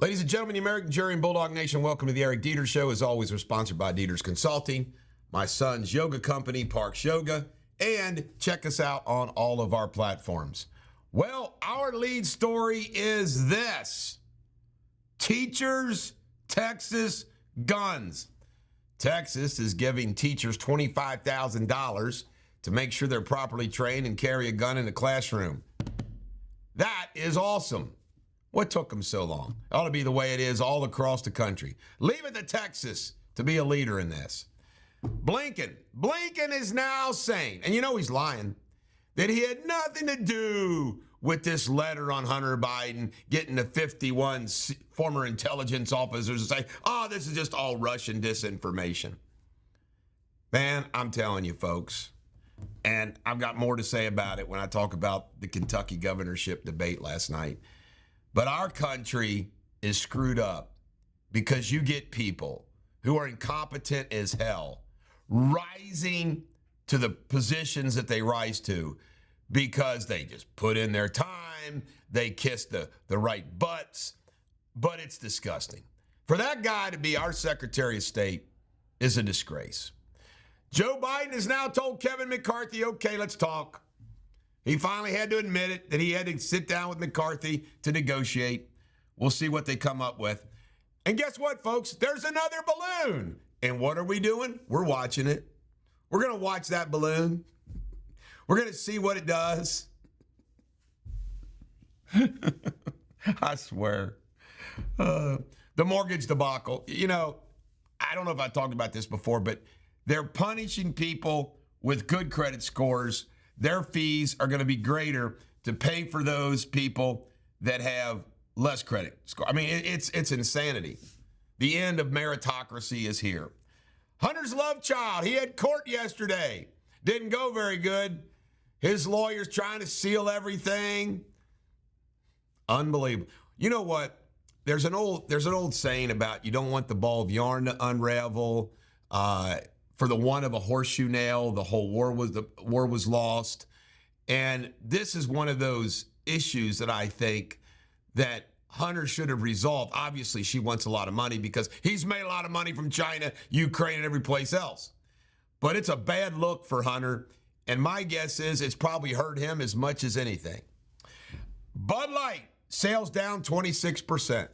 Ladies and gentlemen, the American jury and Bulldog Nation, welcome to the Eric Deters Show. As always, we're sponsored by Deters Consulting, my son's yoga company, Parks Yoga, and check us out on all of our platforms. Well, our lead story is this. Teachers, Texas, guns. Texas is giving teachers $25,000 to make sure they're properly trained and carry a gun in the classroom. That is awesome. What took them so long? It ought to be the way it is all across the country. Leave it to Texas to be a leader in this. Blinken is now saying, and you know he's lying, that he had nothing to do with this letter on Hunter Biden getting the 51 former intelligence officers to say, oh, this is just all Russian disinformation. Man, I'm telling you, folks, and I've got more to say about it when I talk about the Kentucky governorship debate last night. But our country is screwed up because you get people who are incompetent as hell rising to the positions that they rise to because they just put in their time, they kiss the right butts, but it's disgusting. For that guy to be our Secretary of State is a disgrace. Joe Biden has now told Kevin McCarthy, okay, let's talk. He finally had to admit it, that he had to sit down with McCarthy to negotiate. We'll see what they come up with. And guess what, folks? There's another balloon. And what are we doing? We're watching it. We're going to watch that balloon. We're going to see what it does. I swear. The mortgage debacle. You know, I don't know if I talked about this before, but they're punishing people with good credit scores. Their fees are going to be greater to pay for those people that have less credit score. I mean, it's insanity. The end of meritocracy is here. Hunter's love child, he had court yesterday. Didn't go very good. His lawyer's trying to seal everything. Unbelievable. You know what? There's an old saying about you don't want the ball of yarn to unravel. For the one of a horseshoe nail, the whole war was lost. And this is one of those issues that I think that Hunter should have resolved. Obviously, she wants a lot of money because he's made a lot of money from China, Ukraine, and every place else. But it's a bad look for Hunter. And my guess is it's probably hurt him as much as anything. Bud Light, sales down 26%.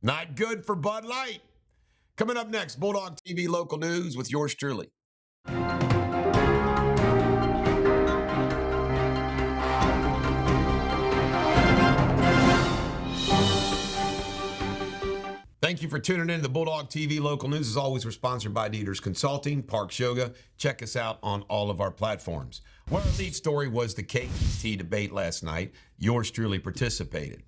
Not good for Bud Light. Coming up next, Bulldogtv local news with yours truly. Thank you for tuning in to the Bulldogtv local news. As always, we're sponsored by Deters Consulting, Parks Yoga. Check us out on all of our platforms. Well, our lead story was the KET debate last night. Yours truly participated.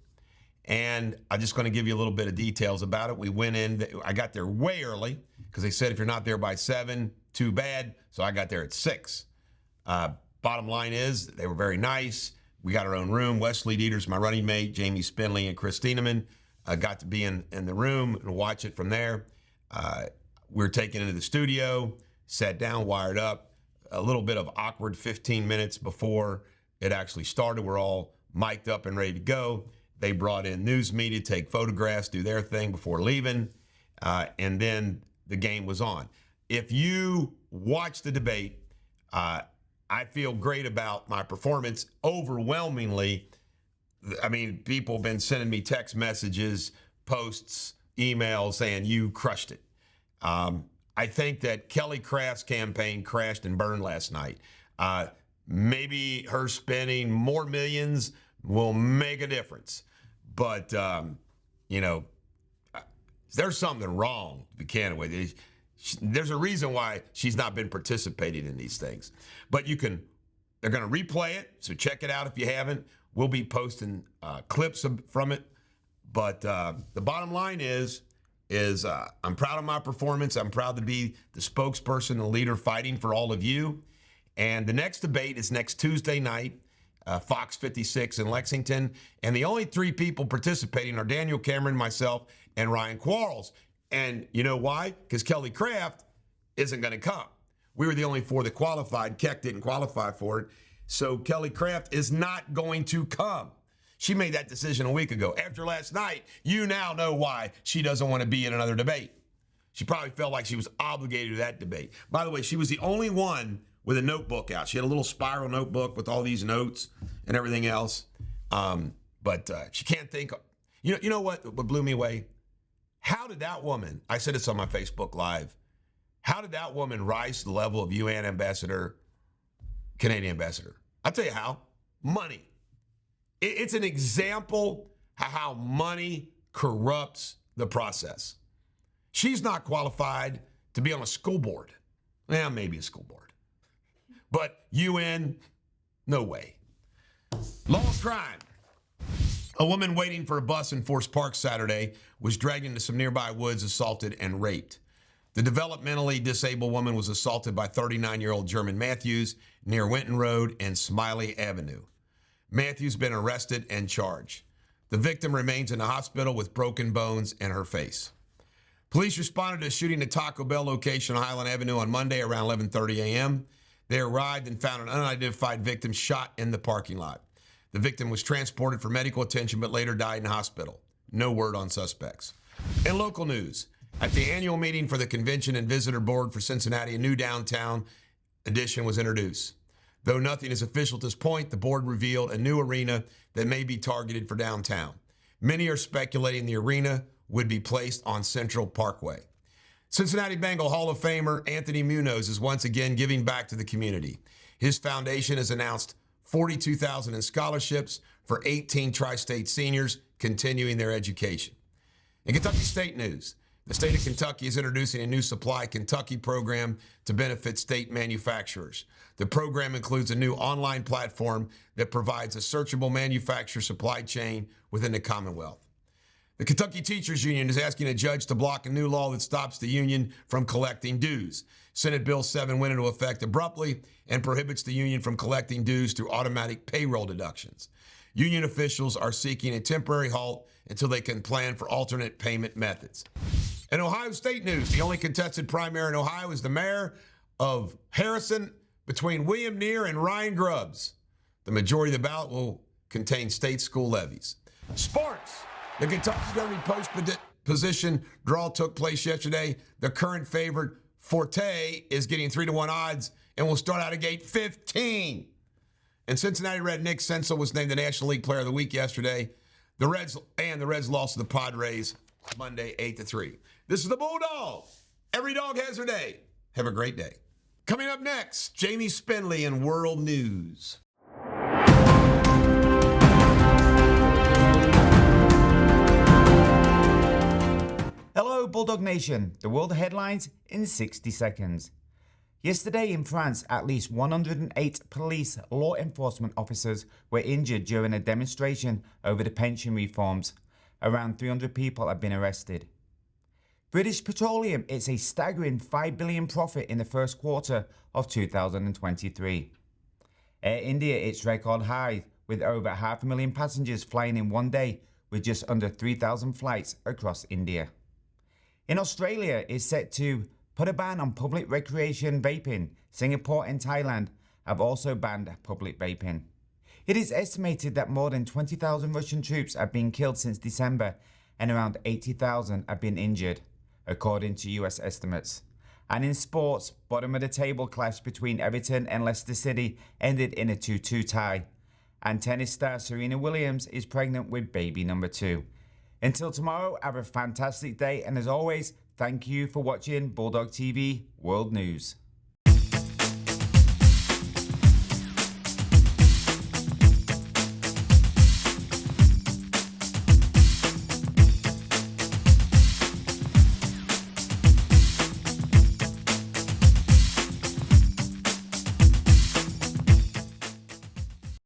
And I'm just going to give you a little bit of details about it. We went in, I got there way early because they said if you're not there by 7, too bad. So I got there at 6. Bottom line is they were very nice. We got our own room. Wesley Deters, my running mate, Jamie Spinley, and Chris Steeneman got to be in the room and watch it from there. We were taken into the studio, sat down, wired up. A little bit of awkward 15 minutes before it actually started. We're all mic'd up and ready to go. They brought in news media, take photographs, do their thing before leaving, and then the game was on. If you watch the debate, I feel great about my performance. Overwhelmingly, I mean, people have been sending me text messages, posts, emails saying you crushed it. I think that Kelly Craft's campaign crashed and burned last night. Maybe her spending more millions will make a difference. But, you know, there's something wrong, to be candid with you. There's a reason why she's not been participating in these things. But they're going to replay it, so check it out if you haven't. We'll be posting clips from it. But the bottom line is I'm proud of my performance. I'm proud to be the spokesperson, the leader fighting for all of you. And the next debate is next Tuesday night. Fox 56 in Lexington. And the only 3 people participating are Daniel Cameron, myself, and Ryan Quarles. And you know why? Because Kelly Craft isn't going to come. We were the only 4 that qualified. Keck didn't qualify for it. So Kelly Craft is not going to come. She made that decision a week ago. After last night, you now know why she doesn't want to be in another debate. She probably felt like she was obligated to that debate. By the way, she was the only one with a notebook out. She had a little spiral notebook with all these notes and everything else. But she can't think. You know what blew me away? How did that woman, I said this on my Facebook Live, how did that woman rise to the level of UN ambassador, Canadian ambassador? I'll tell you how. Money. It's an example how money corrupts the process. She's not qualified to be on a school board. Well, maybe a school board. But UN, no way. Law of crime. A woman waiting for a bus in Forest Park Saturday was dragged into some nearby woods, assaulted, and raped. The developmentally disabled woman was assaulted by 39-year-old German Matthews near Winton Road and Smiley Avenue. Matthews been arrested and charged. The victim remains in the hospital with broken bones in her face. Police responded to a shooting at Taco Bell location on Highland Avenue on Monday around 11:30 a.m. They arrived and found an unidentified victim shot in the parking lot. The victim was transported for medical attention but later died in the hospital. No word on suspects. In local news, at the annual meeting for the Convention and Visitor Board for Cincinnati, a new downtown addition was introduced. Though nothing is official at this point, the board revealed a new arena that may be targeted for downtown. Many are speculating the arena would be placed on Central Parkway. Cincinnati Bengal Hall of Famer Anthony Munoz is once again giving back to the community. His foundation has announced $42,000 in scholarships for 18 tri-state seniors continuing their education. In Kentucky state news, the state of Kentucky is introducing a new Supply Kentucky program to benefit state manufacturers. The program includes a new online platform that provides a searchable manufacturer supply chain within the Commonwealth. The Kentucky Teachers Union is asking a judge to block a new law that stops the union from collecting dues. Senate Bill 7 went into effect abruptly and prohibits the union from collecting dues through automatic payroll deductions. Union officials are seeking a temporary halt until they can plan for alternate payment methods. In Ohio state news, the only contested primary in Ohio is the mayor of Harrison between William Neer and Ryan Grubbs. The majority of the ballot will contain state school levies. Sports. The Kentucky Derby post position draw took place yesterday. The current favorite, Forte, is getting 3-1 odds and will start out at gate 15. And Cincinnati Red Nick Senzel was named the National League Player of the Week yesterday. The Reds lost to the Padres Monday 8-3. This is the Bulldog. Every dog has her day. Have a great day. Coming up next, Jamie Spindley in World News. Hello, Bulldog Nation. The world headlines in 60 seconds. Yesterday in France, at least 108 police law enforcement officers were injured during a demonstration over the pension reforms. Around 300 people have been arrested. British Petroleum, it's a staggering $5 billion profit in the first quarter of 2023. Air India, its record high, with over 500,000 passengers flying in one day, with just under 3,000 flights across India. In Australia, it's set to put a ban on public recreation vaping. Singapore and Thailand have also banned public vaping. It is estimated that more than 20,000 Russian troops have been killed since December and around 80,000 have been injured, according to US estimates. And in sports, bottom of the table clash between Everton and Leicester City ended in a 2-2 tie. And tennis star Serena Williams is pregnant with baby number 2. Until tomorrow, have a fantastic day, and as always, thank you for watching Bulldog TV World News.